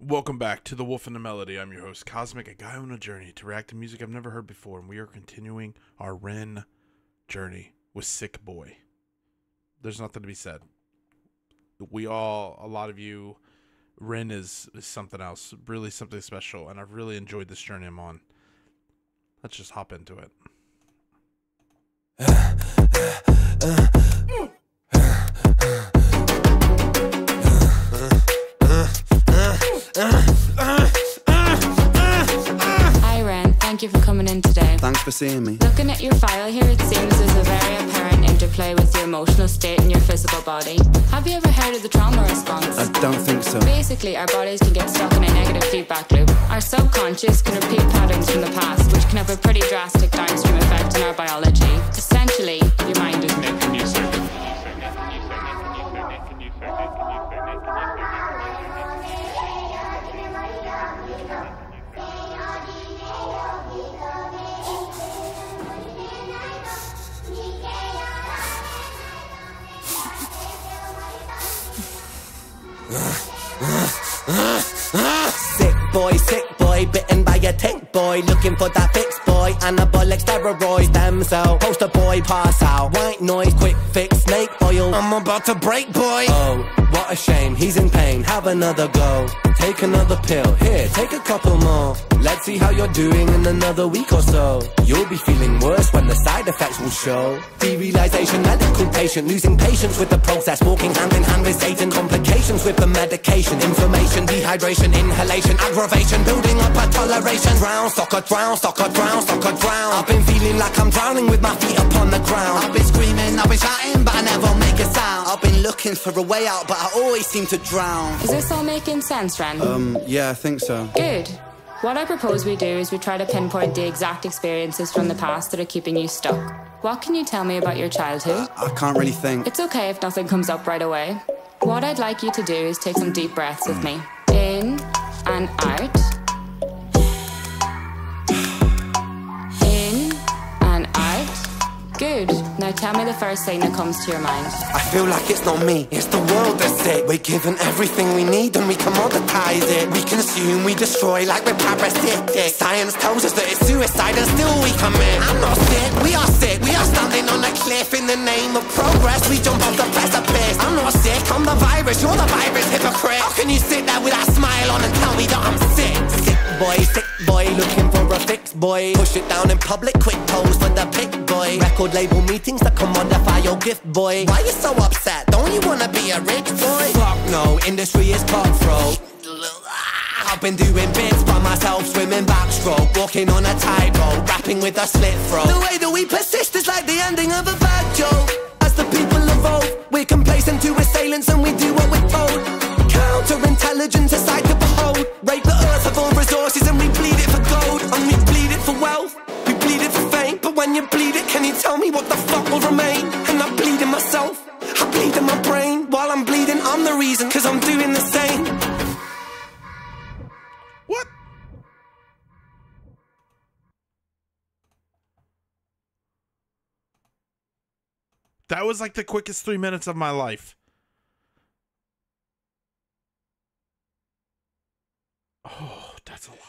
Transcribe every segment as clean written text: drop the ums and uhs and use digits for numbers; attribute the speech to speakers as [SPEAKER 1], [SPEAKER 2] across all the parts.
[SPEAKER 1] Welcome back to The Wolf and the Melody. I'm your host, Cosmic, a guy on a journey to react to music I've never heard before, and we are continuing our REN journey with Sick Boy. There's nothing to be said. A lot of you, REN is something else, really something special, and I've really enjoyed this journey I'm on. Let's just hop into it.
[SPEAKER 2] Hi Ren, thank you for coming in today.
[SPEAKER 3] Thanks for seeing me.
[SPEAKER 2] Looking at your file here, it seems there's a very apparent interplay with your emotional state and your physical body. Have you ever heard of the trauma response?
[SPEAKER 3] I don't think so.
[SPEAKER 2] Basically, our bodies can get stuck in a negative feedback loop. Our subconscious can repeat patterns from the past, which can have a pretty drastic downstream effect on our biology. Essentially, your mind is making you sick.
[SPEAKER 4] Sick boy, bitten by a tick boy, looking for that fix boy, anabolic steroids, stem cell, poster boy, pass out, white noise, quick fix, snake oil, I'm about to break boy. Oh, what a shame, he's in pain, have another go, take another pill, here, take a couple more, let's see how you're doing in another week or so, you'll be feeling worse when the side effects will show, derealization, medical patient, losing patience with the process, walking hand in hand with Satan, complications with the medication, inflammation, dehydration, inhalation, aggravation, building up a toleration, drown, soccer, drown, soccer, drown, soccer, drown, I've been feeling like I'm drowning with my feet upon the ground, I've been screaming, I've been shouting, but I never make a sound, I've been looking for a way out, but I always seem to drown.
[SPEAKER 2] Is this all making sense, Ren?
[SPEAKER 3] Yeah, I think so.
[SPEAKER 2] Good. What I propose we do is we try to pinpoint the exact experiences from the past that are keeping you stuck. What can you tell me about your childhood?
[SPEAKER 3] I can't really think.
[SPEAKER 2] It's okay if nothing comes up right away. What I'd like you to do is take some deep breaths with me. In and out. In and out. Good. Now tell me the first thing that comes to your mind.
[SPEAKER 4] I feel like it's not me, it's the world that's sick. We're given everything we need and we commoditize it. We consume, we destroy like we're parasitic. Science tells us that it's suicide and still we commit. I'm not sick, we are standing on a cliff in the name of progress. We jump off the precipice. I'm not sick, I'm the virus, you're the virus, hypocrite. How can you sit there with that smile on and tell me that I'm sick? Sick boy, looking for a fix boy. Push it down in public, quick pose for the pick boy. Record label meetings that commodify your gift boy. Why you so upset? Don't you wanna be a rich boy? Fuck no, industry is cutthroat. I've been doing bits by myself, swimming backstroke, walking on a tightrope, rapping with a slit throat. The way that we persist is like the ending of a bad joke. As the people evolve, we're complacent to assailants and we do what we're told. Counterintelligence, a sight to behold. Rape the earth of all resources and we bleed it for gold. And we bleed it for wealth, we bleed it for fame. But when you bleed it, can you tell me what the fuck will remain? And I bleed in myself, I bleed in my brain. While I'm bleeding, I'm the reason, cause I'm doing the same.
[SPEAKER 1] What? That was like the quickest 3 minutes of my life. Oh, that's a lot.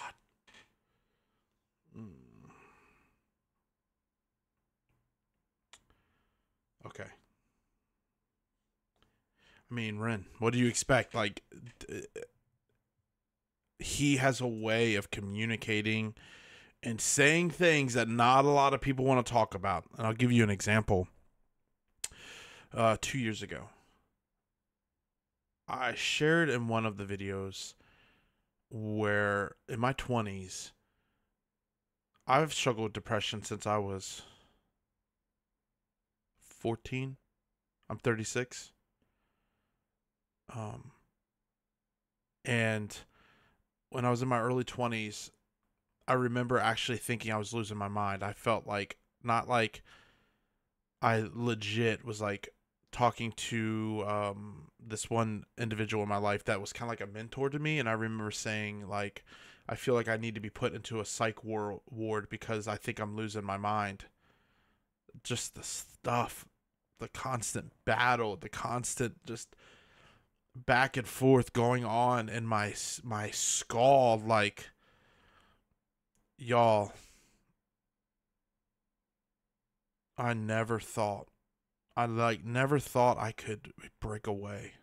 [SPEAKER 1] Okay. I mean, Ren, what do you expect? Like, he has a way of communicating and saying things that not a lot of people want to talk about. And I'll give you an example. 2 years ago, I shared in one of the videos where in my 20s, I've struggled with depression since I was 14. I'm 36. And when I was in my early 20s, I remember actually thinking I was losing my mind. I felt like, not like I legit was like talking to this one individual in my life that was kind of like a mentor to me, and I remember saying, like, I feel like I need to be put into a psych ward because I think I'm losing my mind. Just the stuff, the constant battle, the constant just back and forth going on in my skull, like, y'all, I never thought I could break away.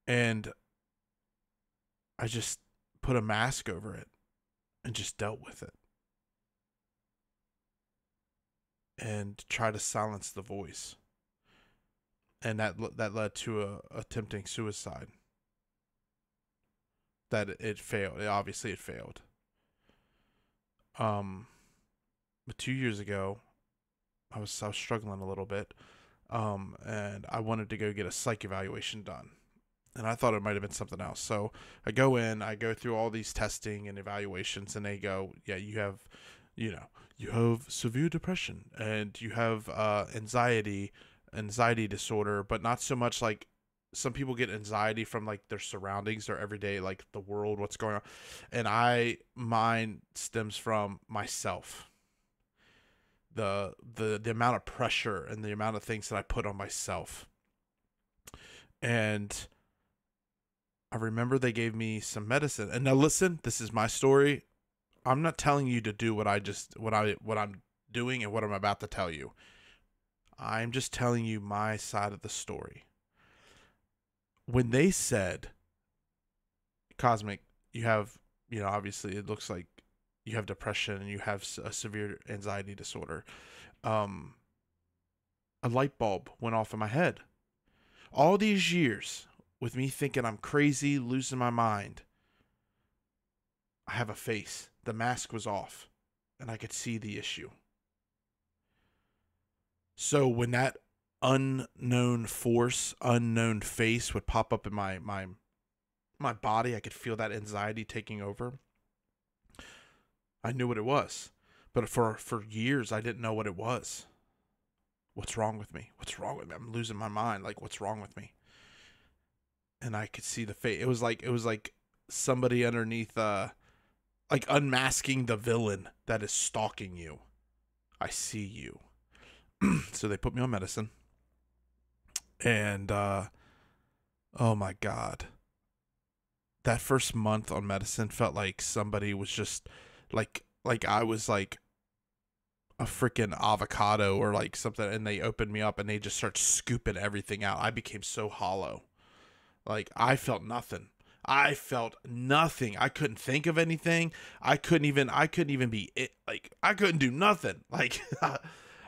[SPEAKER 1] And I just put a mask over it and just dealt with it. And try to silence the voice. And that led to attempting suicide. That it failed. Obviously it failed. But 2 years ago, I was struggling a little bit. And I wanted to go get a psych evaluation done. And I thought it might have been something else. So I go through all these testing and evaluations, and they go, yeah, you have severe depression, and you have anxiety disorder, but not so much like some people get anxiety from like their surroundings, their everyday, like the world, what's going on. And mine stems from myself. The amount of pressure and the amount of things that I put on myself. And I remember they gave me some medicine. And now listen, this is my story. I'm not telling you to do what I'm doing and what I'm about to tell you. I'm just telling you my side of the story. When they said, Cosmic, you have, obviously it looks like you have depression and you have a severe anxiety disorder, a light bulb went off in my head. All these years with me thinking I'm crazy, losing my mind, I have a face. The mask was off and I could see the issue. So when that unknown force, unknown face would pop up in my body, I could feel that anxiety taking over. I knew what it was. But for years, I didn't know what it was. What's wrong with me? What's wrong with me? I'm losing my mind. Like, what's wrong with me? And I could see the face. It was like somebody underneath, like unmasking the villain that is stalking you. I see you. So they put me on medicine. And, oh my God. That first month on medicine felt like somebody was just like I was like a freaking avocado or like something, and they opened me up and they just start scooping everything out. I became so hollow. Like, I felt nothing. I couldn't think of anything. I couldn't even be it. Like, I couldn't do nothing. Like,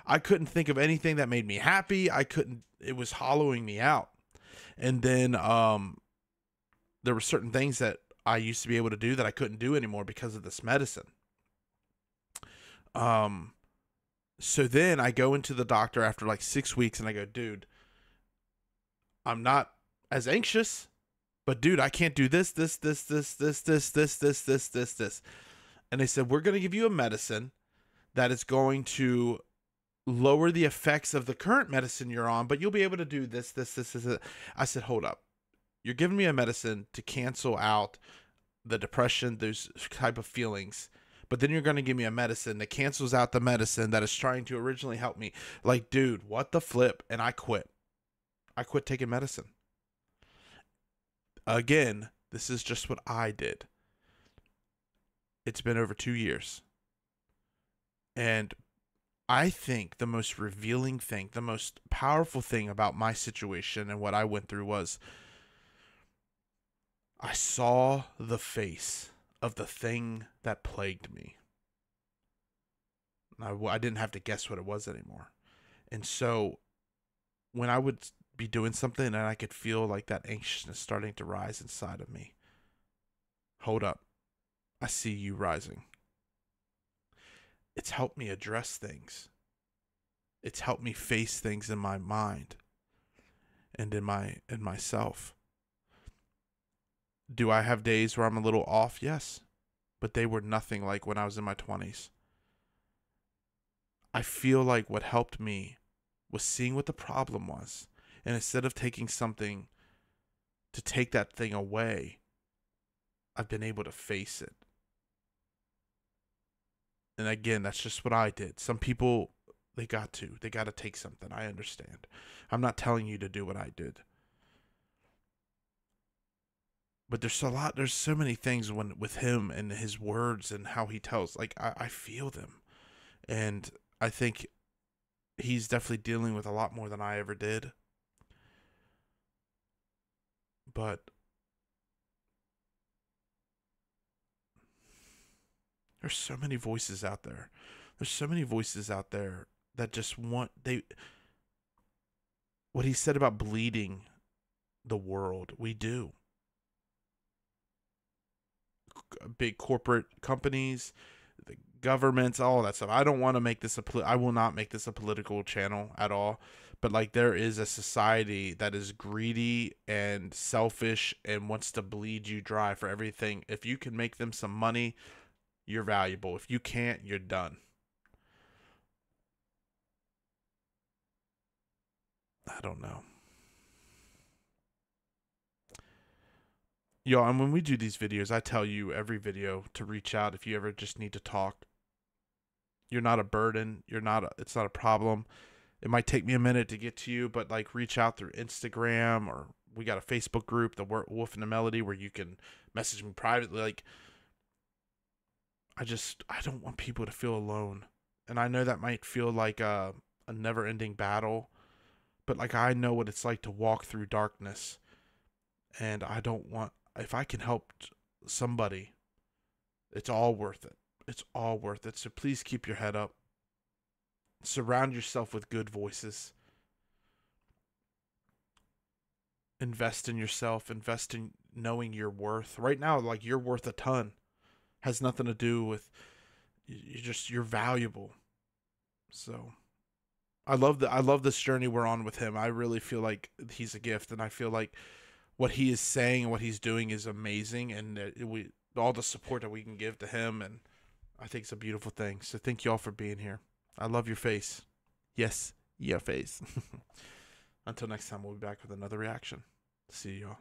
[SPEAKER 1] I couldn't think of anything that made me happy. It was hollowing me out. And then, there were certain things that I used to be able to do that I couldn't do anymore because of this medicine. So then I go into the doctor after like 6 weeks and I go, dude, I'm not as anxious, but dude, I can't do this. And they said, we're going to give you a medicine that is going to lower the effects of the current medicine you're on, but you'll be able to do this. I said, hold up. You're giving me a medicine to cancel out the depression, those type of feelings, but then you're going to give me a medicine that cancels out the medicine that is trying to originally help me. Like, dude, what the flip? And I quit. I quit taking medicine. Again, this is just what I did. It's been over 2 years. And I think the most revealing thing, the most powerful thing about my situation and what I went through was I saw the face of the thing that plagued me. I didn't have to guess what it was anymore. And so when I would be doing something and I could feel like that anxiousness starting to rise inside of me, hold up, I see you rising. It's helped me address things. It's helped me face things in my mind and in myself. Do I have days where I'm a little off? Yes. But they were nothing like when I was in my 20s. I feel like what helped me was seeing what the problem was. And instead of taking something to take that thing away, I've been able to face it. And again, that's just what I did. Some people, they got to take something. I understand. I'm not telling you to do what I did. But there's so many things with him and his words and how he tells, like, I feel them. And I think he's definitely dealing with a lot more than I ever did. But there's so many voices out there. There's so many voices out there that just what he said about bleeding the world, we do. Big corporate companies, the governments, all that stuff. I don't want to make this I will not make this a political channel at all. But like, there is a society that is greedy and selfish and wants to bleed you dry for everything. If you can make them some money, you're valuable. If you can't, you're done. I don't know. Yo, and when we do these videos, I tell you every video to reach out if you ever just need to talk. You're not a burden. It's not a problem. It might take me a minute to get to you, but like, reach out through Instagram, or we got a Facebook group, the Wolf and the Melody, where you can message me privately. Like, I don't want people to feel alone. And I know that might feel like a never-ending battle, but like, I know what it's like to walk through darkness, and I don't want, if I can help somebody, it's all worth it. It's all worth it. So please keep your head up. Surround yourself with good voices. Invest in yourself. Invest in knowing your worth. Right now, like, you're worth a ton. Has nothing to do with, you're valuable. So I love this journey we're on with him. I really feel like he's a gift, and I feel like what he is saying and what he's doing is amazing, and all the support that we can give to him, and I think it's a beautiful thing. So thank you all for being here. I love your face. Yes, your face. Until next time, we'll be back with another reaction. See y'all.